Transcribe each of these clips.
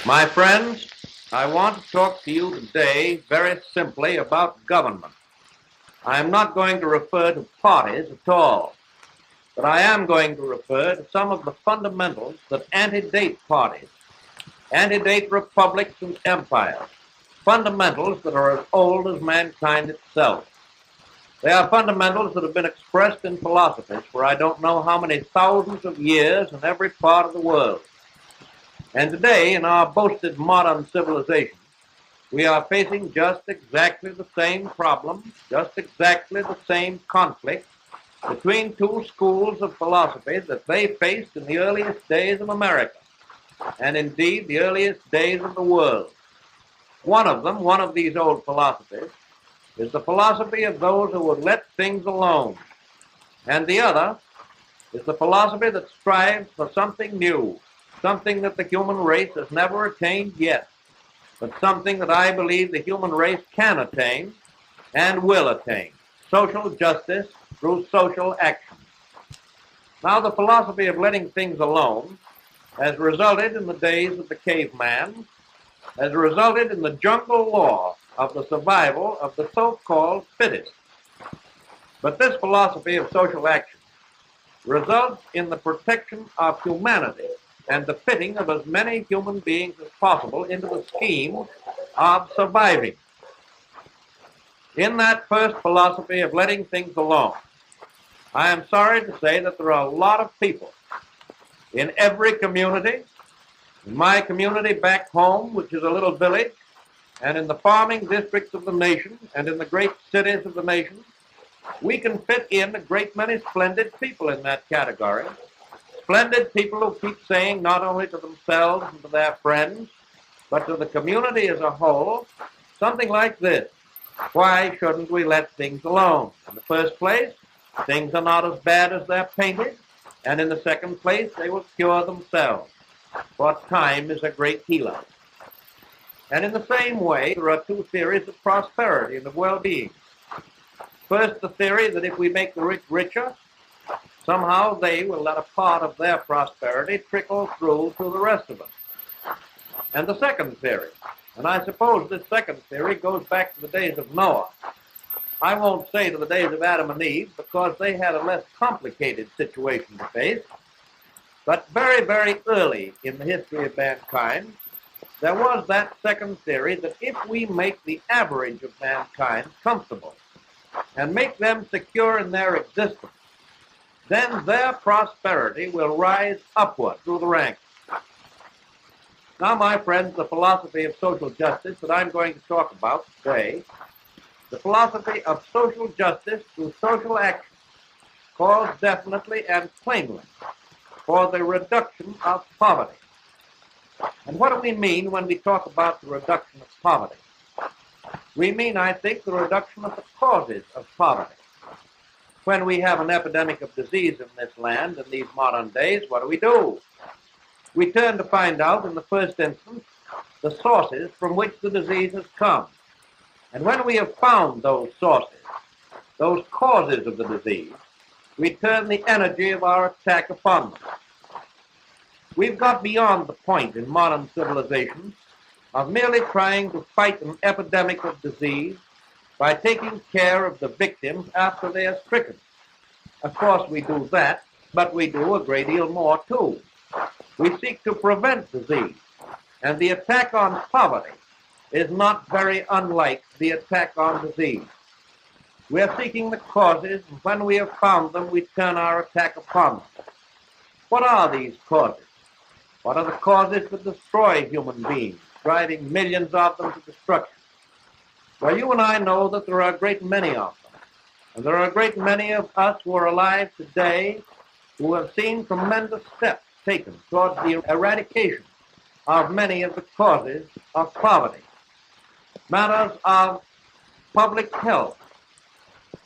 My friends, I want to talk to you today very simply about government. I am not going to refer to parties at all, but I am going to refer to some of the fundamentals that antedate parties, antedate republics and empires, fundamentals that are as old as mankind itself. They are fundamentals that have been expressed in philosophies for I don't know how many thousands of years in every part of the world. And today, in our boasted modern civilization, we are facing just exactly the same problem, just exactly the same conflict between two schools of philosophy that they faced in the earliest days of America, and indeed the earliest days of the world. One of them, one of these old philosophies, is the philosophy of those who would let things alone, and the other is the philosophy that strives for something new, something that the human race has never attained yet, but something that I believe the human race can attain and will attain: social justice through social action. Now, the philosophy of letting things alone has resulted in the days of the caveman, has resulted in the jungle law of the survival of the so-called fittest. But this philosophy of social action results in the protection of humanity and the fitting of as many human beings as possible into the scheme of surviving. In that first philosophy of letting things alone, I am sorry to say that there are a lot of people in every community, in my community back home, which is a little village, and in the farming districts of the nation, and in the great cities of the nation. We can fit in a great many splendid people in that category. Splendid people who keep saying not only to themselves and to their friends, but to the community as a whole, something like this: why shouldn't we let things alone? In the first place, things are not as bad as they're painted, and in the second place, they will cure themselves, for time is a great healer. And in the same way, there are two theories of prosperity and of well-being. First, the theory that if we make the rich richer, somehow they will let a part of their prosperity trickle through to the rest of us. And the second theory, and I suppose this second theory goes back to the days of Noah. I won't say to the days of Adam and Eve, because they had a less complicated situation to face. But very, very early in the history of mankind, there was that second theory that if we make the average of mankind comfortable and make them secure in their existence, then their prosperity will rise upward through the ranks. Now, my friends, the philosophy of social justice that I'm going to talk about today, the philosophy of social justice through social action, calls definitely and plainly for the reduction of poverty. And what do we mean when we talk about the reduction of poverty? We mean, I think, the reduction of the causes of poverty. When we have an epidemic of disease in this land in these modern days, what do? We turn to find out, in the first instance, the sources from which the disease has come. And when we have found those sources, those causes of the disease, we turn the energy of our attack upon them. We've got beyond the point in modern civilization of merely trying to fight an epidemic of disease by taking care of the victims after they are stricken. Of course, we do that, but we do a great deal more, too. We seek to prevent disease, and the attack on poverty is not very unlike the attack on disease. We are seeking the causes, and when we have found them, we turn our attack upon them. What are these causes? What are the causes that destroy human beings, driving millions of them to destruction? Well, you and I know that there are a great many of them. And there are a great many of us who are alive today who have seen tremendous steps taken towards the eradication of many of the causes of poverty. Matters of public health,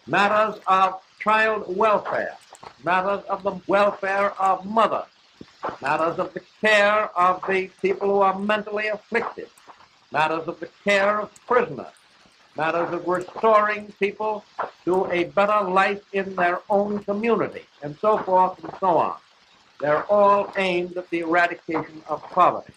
matters of child welfare, matters of the welfare of mothers, matters of the care of the people who are mentally afflicted, matters of the care of prisoners, matters of restoring people to a better life in their own community, and so forth and so on. They're all aimed at the eradication of poverty.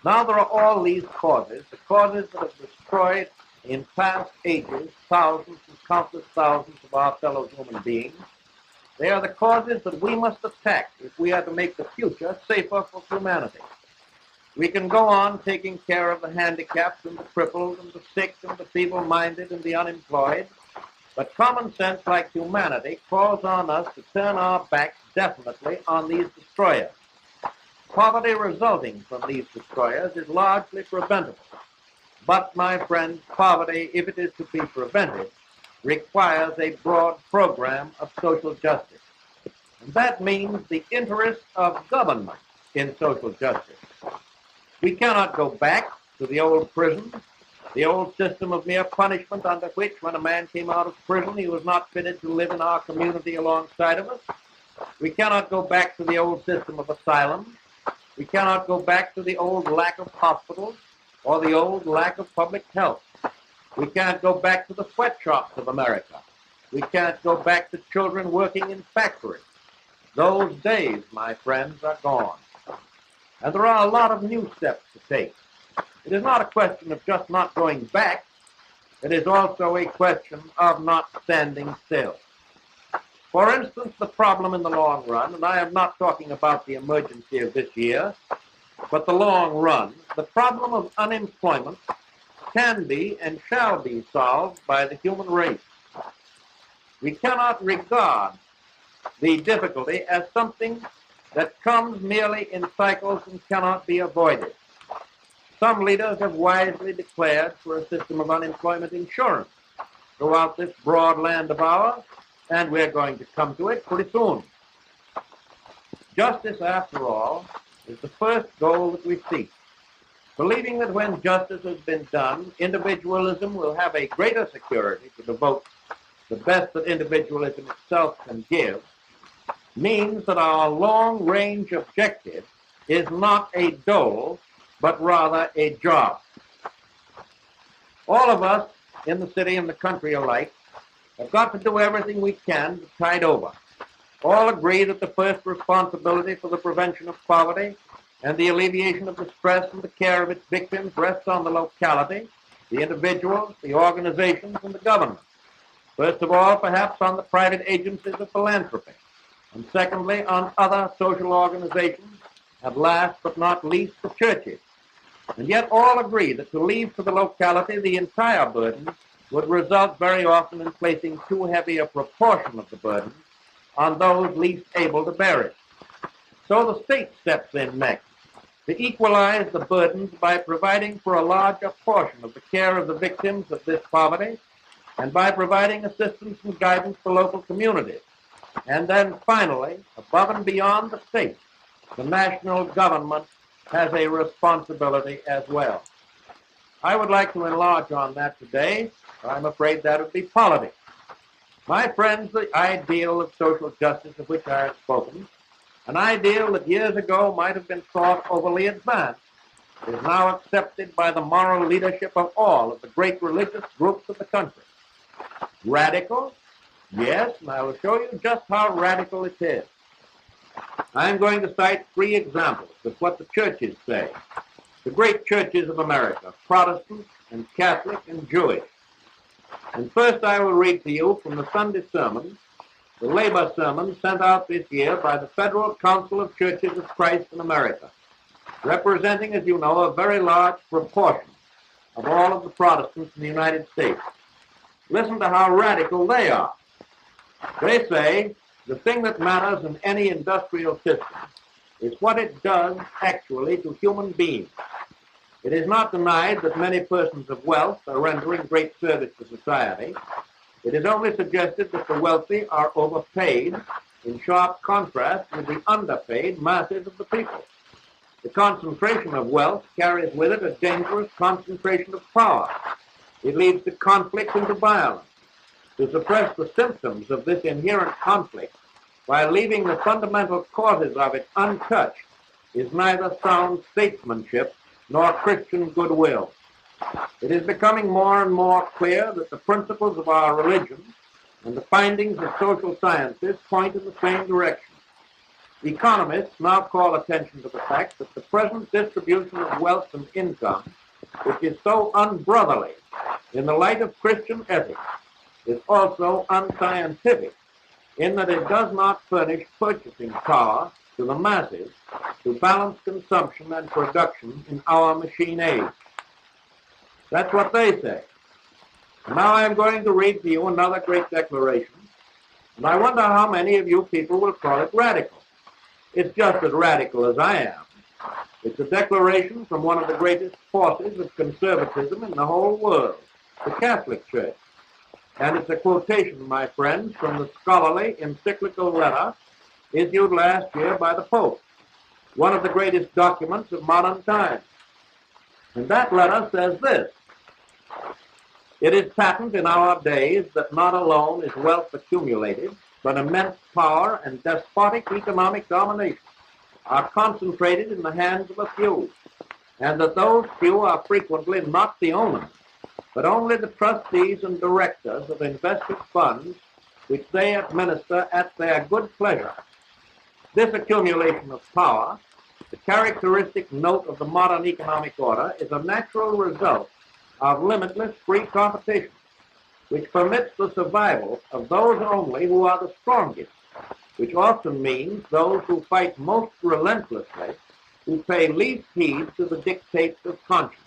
Now there are all these causes, the causes that have destroyed in past ages thousands and countless thousands of our fellow human beings. They are the causes that we must attack if we are to make the future safer for humanity. We can go on taking care of the handicapped and the crippled and the sick and the feeble-minded and the unemployed, but common sense, like humanity, calls on us to turn our backs definitely on these destroyers. Poverty resulting from these destroyers is largely preventable. But, my friends, poverty, if it is to be prevented, requires a broad program of social justice. And that means the interest of government in social justice. We cannot go back to the old prison, the old system of mere punishment under which, when a man came out of prison, he was not fitted to live in our community alongside of us. We cannot go back to the old system of asylums. We cannot go back to the old lack of hospitals or the old lack of public health. We can't go back to the sweatshops of America. We can't go back to children working in factories. Those days, my friends, are gone. And there are a lot of new steps to take. It is not a question of just not going back. It is also a question of not standing still. For instance, the problem in the long run, and I am not talking about the emergency of this year, but the long run, the problem of unemployment can be and shall be solved by the human race. We cannot regard the difficulty as something that comes merely in cycles and cannot be avoided. Some leaders have wisely declared for a system of unemployment insurance throughout this broad land of ours, and we're going to come to it pretty soon. Justice, after all, is the first goal that we seek. Believing that when justice has been done, individualism will have a greater security to devote the best that individualism itself can give, means that our long-range objective is not a dole, but rather a job. All of us in the city and the country alike have got to do everything we can to tide over. All agree that the first responsibility for the prevention of poverty and the alleviation of the stress and the care of its victims rests on the locality, the individuals, the organizations, and the government. First of all, perhaps on the private agencies of philanthropy, and secondly, on other social organizations, and last but not least, the churches. And yet all agree that to leave to the locality the entire burden would result very often in placing too heavy a proportion of the burden on those least able to bear it. So the state steps in next to equalize the burdens by providing for a larger portion of the care of the victims of this poverty and by providing assistance and guidance for local communities. And then finally, above and beyond the state, the national government has a responsibility as well. I would like to enlarge on that today, but I'm afraid that would be politics. My friends, the ideal of social justice of which I have spoken, an ideal that years ago might have been thought overly advanced, is now accepted by the moral leadership of all of the great religious groups of the country. Radical? Yes, and I will show you just how radical it is. I'm going to cite 3 examples of what the churches say. The great churches of America, Protestant and Catholic and Jewish. And first I will read to you from the Sunday sermon, the labor sermon sent out this year by the Federal Council of Churches of Christ in America, representing, as you know, a very large proportion of all of the Protestants in the United States. Listen to how radical they are. They say the thing that matters in any industrial system is what it does actually to human beings. It is not denied that many persons of wealth are rendering great service to society. It is only suggested that the wealthy are overpaid in sharp contrast with the underpaid masses of the people. The concentration of wealth carries with it a dangerous concentration of power. It leads to conflict and to violence. To suppress the symptoms of this inherent conflict while leaving the fundamental causes of it untouched is neither sound statesmanship nor Christian goodwill. It is becoming more and more clear that the principles of our religion and the findings of social sciences point in the same direction. Economists now call attention to the fact that the present distribution of wealth and income, which is so unbrotherly in the light of Christian ethics, is also unscientific in that it does not furnish purchasing power to the masses to balance consumption and production in our machine age. That's what they say. Now I'm going to read to you another great declaration, and I wonder how many of you people will call it radical. It's just as radical as I am. It's a declaration from one of the greatest forces of conservatism in the whole world, the Catholic Church. And it's a quotation, my friends, from the scholarly encyclical letter issued last year by the Pope, one of the greatest documents of modern times. And that letter says this: "It is patent in our days that not alone is wealth accumulated, but immense power and despotic economic domination are concentrated in the hands of a few, and that those few are frequently not the owners, but only the trustees and directors of invested funds which they administer at their good pleasure. This accumulation of power, the characteristic note of the modern economic order, is a natural result of limitless free competition, which permits the survival of those only who are the strongest, which often means those who fight most relentlessly, who pay least heed to the dictates of conscience.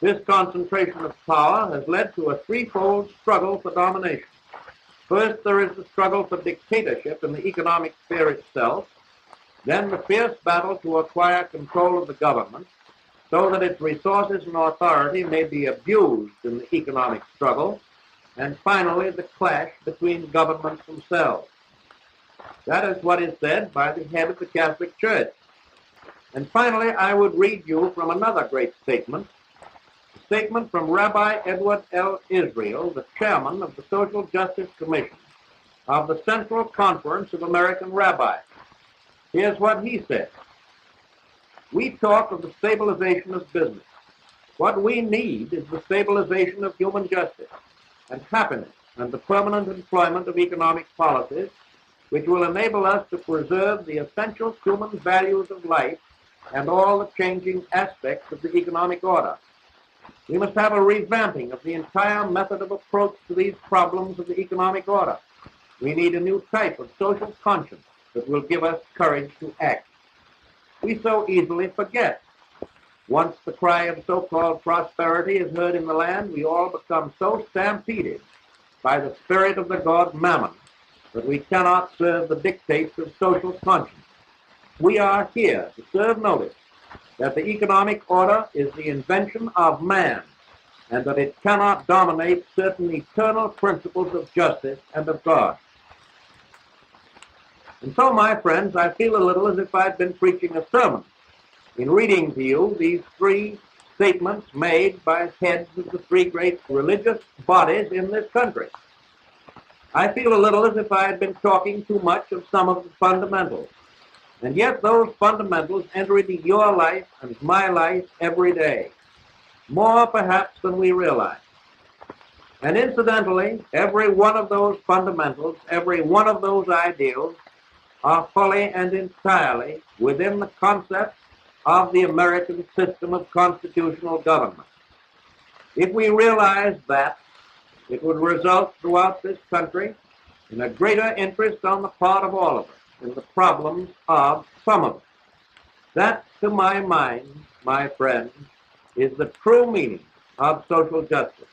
This concentration of power has led to a threefold struggle for domination. First, there is the struggle for dictatorship in the economic sphere itself, then the fierce battle to acquire control of the government so that its resources and authority may be abused in the economic struggle, and finally the clash between governments themselves. That is what is said by the head of the Catholic Church. And finally, I would read you from another great statement, a statement from Rabbi Edward L. Israel, the chairman of the Social Justice Commission of the Central Conference of American Rabbis. Here's what he said: "We talk of the stabilization of business. What we need is the stabilization of human justice and happiness and the permanent employment of economic policies which will enable us to preserve the essential human values of life and all the changing aspects of the economic order. We must have a revamping of the entire method of approach to these problems of the economic order. We need a new type of social conscience that will give us courage to act. We so easily forget. Once the cry of so-called prosperity is heard in the land, we all become so stampeded by the spirit of the god Mammon that we cannot serve the dictates of social conscience. We are here to serve notice that the economic order is the invention of man, and that it cannot dominate certain eternal principles of justice and of God." And so, my friends, I feel a little as if I'd been preaching a sermon in reading to you these three statements made by heads of the three great religious bodies in this country. I feel a little as if I had been talking too much of some of the fundamentals, and yet those fundamentals enter into your life and my life every day, more perhaps than we realize. And incidentally, every one of those fundamentals, every one of those ideals are fully and entirely within the concept of the American system of constitutional government. If we realize that, it would result throughout this country in a greater interest on the part of all of us in the problems of some of us. That, to my mind, my friends, is the true meaning of social justice.